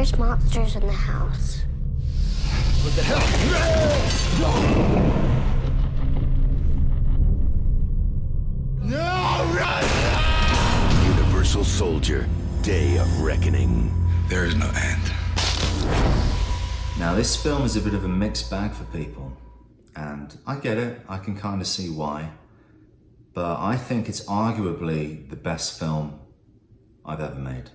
there's monsters in the house. What the hell? No! Universal Soldier, Day of Reckoning. There is no end. Now, this film is a bit of a mixed bag for people, and I get it, I can kind of see why, but I think it's arguably the best film I've ever made.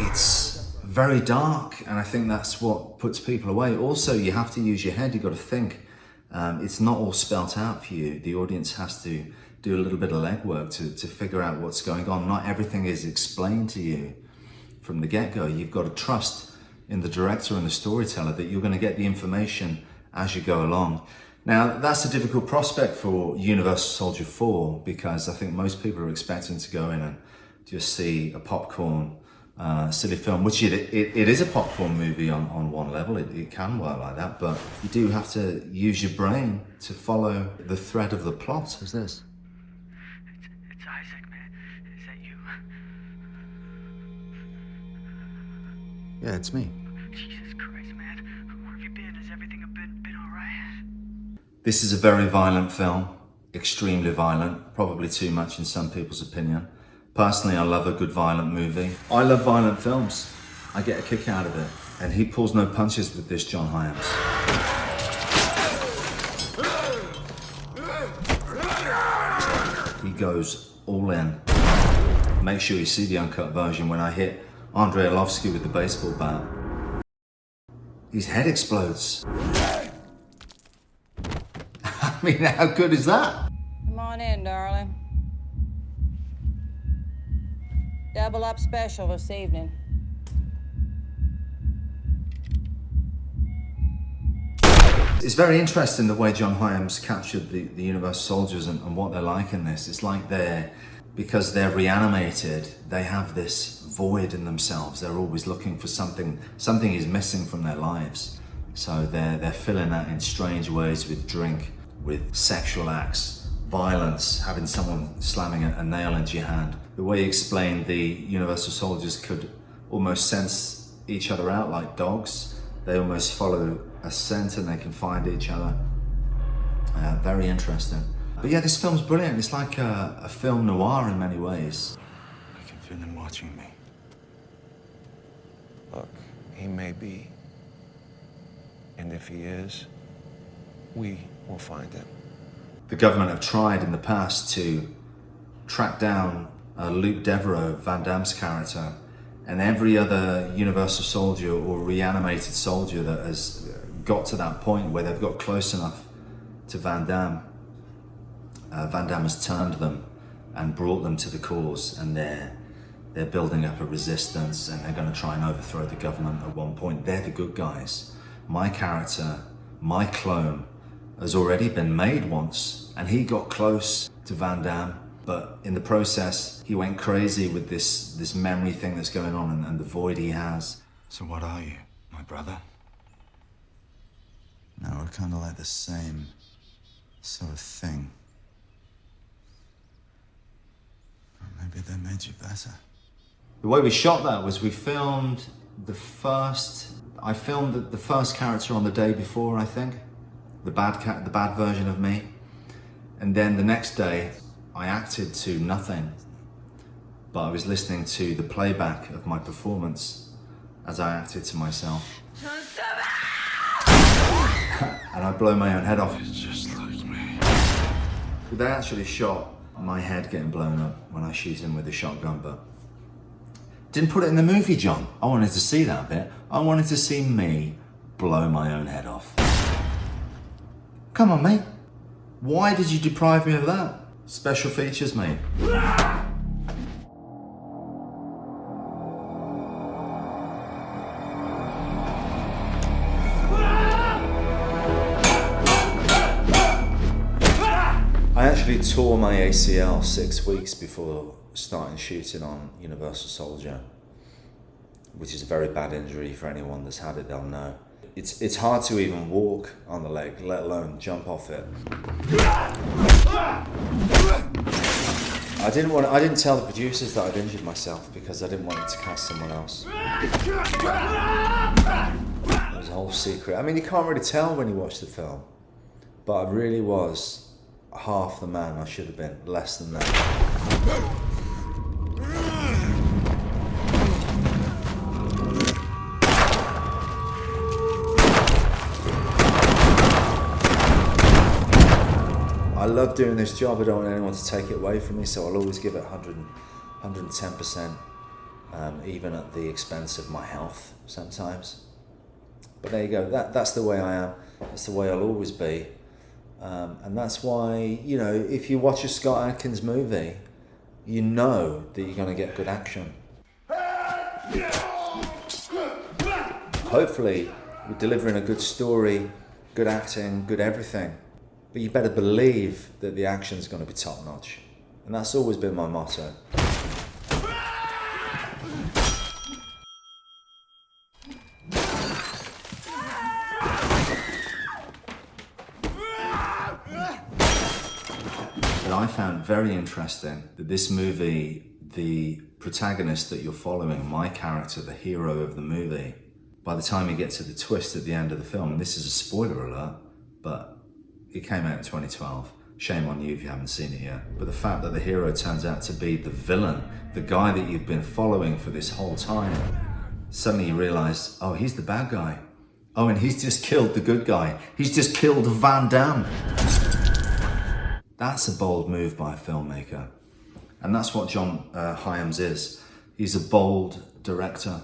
It's very dark, and I think that's what puts people away. Also, you have to use your head, you've got to think. It's not all spelt out for you. The audience has to do a little bit of legwork to figure out what's going on. Not everything is explained to you from the get-go. You've got to trust in the director and the storyteller that you're going to get the information as you go along. Now, that's a difficult prospect for Universal Soldier 4, because I think most people are expecting to go in and just see a popcorn silly film, which it is a popcorn movie on one level. It can work like that, but you do have to use your brain to follow the thread of the plot. Who's this? It's Isaac, man. Is that you? Yeah, it's me. Jesus Christ, man. Where have you been? Has everything been all right? This is a very violent film, extremely violent, probably too much in some people's opinion. Personally, I love a good violent movie. I love violent films. I get a kick out of it. And he pulls no punches with this John Hyams. He goes all in. Make sure you see the uncut version when I hit Andrei Arlovsky with the baseball bat. His head explodes. I mean, how good is that? Come on in, darling. Double up special this evening. It's very interesting the way John Hyams captured the Universal Soldiers and what they're like in this. It's like because they're reanimated, they have this void in themselves. They're always looking for something is missing from their lives. So they're filling that in strange ways with drink, with sexual acts, violence, having someone slamming a nail into your hand. The way he explained the Universal Soldiers could almost sense each other out like dogs. They almost follow a scent and they can find each other. Very interesting. But yeah, this film's brilliant. It's like a film noir in many ways. I can feel him watching me. Look, he may be. And if he is, we will find him. The government have tried in the past to track down Luc Deveraux, Van Damme's character, and every other Universal Soldier or reanimated soldier that has got to that point where they've got close enough to Van Damme. Van Damme has turned them and brought them to the cause, and they're building up a resistance, and they're going to try and overthrow the government at one point. They're the good guys. My character, my clone, has already been made once, and he got close to Van Damme, but in the process, he went crazy with this memory thing that's going on and the void he has. So what are you, my brother? No, we're kind of like the same sort of thing. Or maybe they made you better. The way we shot that was we filmed I filmed the first character on the day before, I think. The bad version of me. And then the next day, I acted to nothing, but I was listening to the playback of my performance as I acted to myself. And I blow my own head off. It's just like me. They actually shot my head getting blown up when I shoot him with a shotgun, but didn't put it in the movie, John. I wanted to see that bit. I wanted to see me blow my own head off. Come on, mate. Why did you deprive me of that? Special features, mate. I actually tore my ACL 6 weeks before starting shooting on Universal Soldier, which is a very bad injury. For anyone that's had it, they'll know. It's hard to even walk on the leg, let alone jump off it. I didn't tell the producers that I'd injured myself because I didn't want them to cast someone else. It was a whole secret. I mean, you can't really tell when you watch the film, but I really was half the man I should have been, less than that. I love doing this job. I don't want anyone to take it away from me, so I'll always give it 110%, even at the expense of my health sometimes. But there you go. That's the way I am. That's the way I'll always be. And that's why, you know, if you watch a Scott Adkins movie, you know that you're going to get good action. Hopefully, we're delivering a good story, good acting, good everything. But you better believe that the action's going to be top notch. And that's always been my motto. But I found very interesting that this movie, the protagonist that you're following, my character, the hero of the movie, by the time you get to the twist at the end of the film, and this is a spoiler alert, but it came out in 2012. Shame on you if you haven't seen it yet. But the fact that the hero turns out to be the villain, the guy that you've been following for this whole time, suddenly you realise, oh, he's the bad guy. Oh, and he's just killed the good guy. He's just killed Van Damme. That's a bold move by a filmmaker. And that's what John Hyams is. He's a bold director.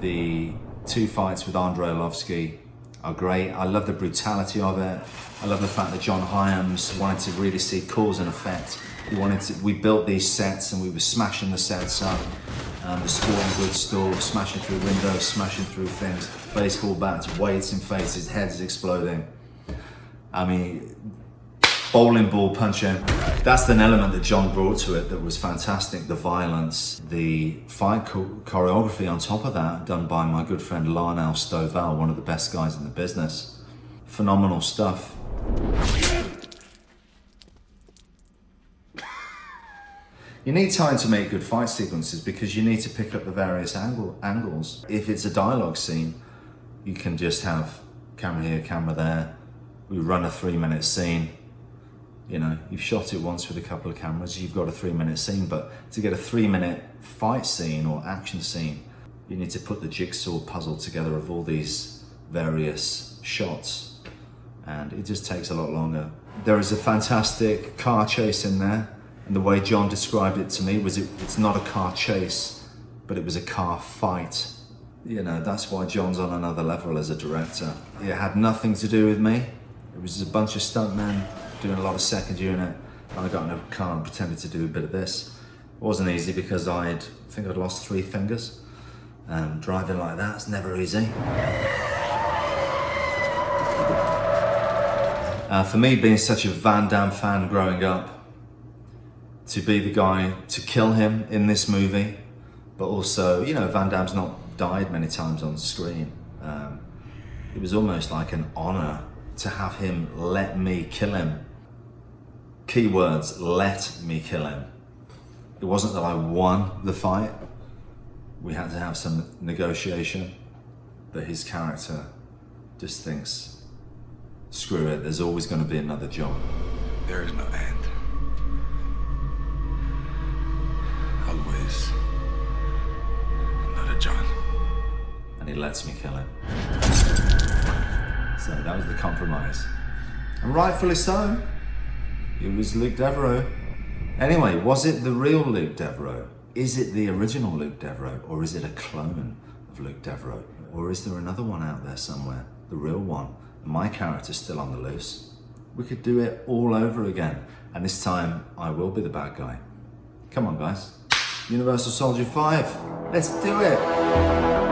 The two fights with Andrei Arlovsky are great. I love the brutality of it. I love the fact that John Hyams wanted to really see cause and effect. We built these sets and we were smashing the sets up. The sporting goods store, smashing through windows, smashing through things, baseball bats, weights in faces, heads exploding. I mean, bowling ball punching. That's an element that John brought to it that was fantastic. The violence, the fight choreography on top of that, done by my good friend Larnell Stovall, one of the best guys in the business. Phenomenal stuff. You need time to make good fight sequences because you need to pick up the various angles. If it's a dialogue scene, you can just have camera here, camera there. We run a 3-minute scene. You know, you've shot it once with a couple of cameras, you've got a 3-minute scene, but to get a 3-minute fight scene or action scene, you need to put the jigsaw puzzle together of all these various shots, and it just takes a lot longer. There is a fantastic car chase in there, and the way John described it to me was it's not a car chase, but it was a car fight. You know, that's why John's on another level as a director. It had nothing to do with me. It was just a bunch of stuntmen doing a lot of second unit, and I got in a car and pretended to do a bit of this. It wasn't easy because I think I'd lost 3 fingers. Driving like that's never easy. For me, being such a Van Damme fan growing up, to be the guy to kill him in this movie, but also, you know, Van Damme's not died many times on screen. It was almost like an honor to have him let me kill him. Keywords, let me kill him. It wasn't that I won the fight. We had to have some negotiation, but his character just thinks, screw it, there's always going to be another job. There is no end. Always another John. And he lets me kill him. So that was the compromise. And rightfully so. It was Luc Deveraux. Anyway, was it the real Luc Deveraux? Is it the original Luc Deveraux? Or is it a clone of Luc Deveraux? Or is there another one out there somewhere? The real one? My character's still on the loose. We could do it all over again. And this time, I will be the bad guy. Come on, guys. Universal Soldier 5. Let's do it.